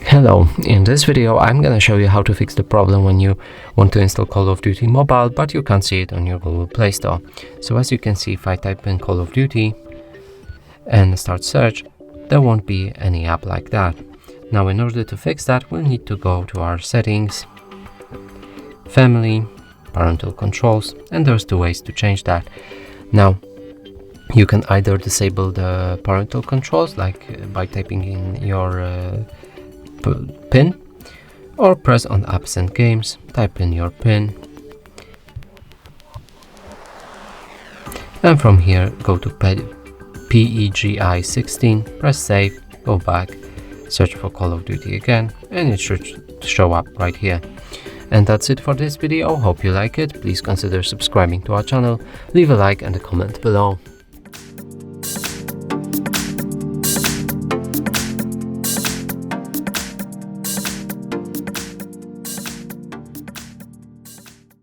Hello, in this video I'm gonna show you how to fix the problem when you want to install Call of Duty Mobile but you can't see it on your Google Play Store. So as you can see, if I type in Call of Duty and start search, there won't be any app like that. Now in order to fix that, we'll need to go to our settings, family, parental controls, and there's two ways to change that. Now you can either disable the parental controls like by typing in your PIN, or press on apps and games, type in your PIN, and from here go to PEGI 16, press save, go back, search for Call of Duty again, and it should show up right here. And that's it for this video. Hope you like it. Please consider subscribing to our channel, leave a like and a comment below.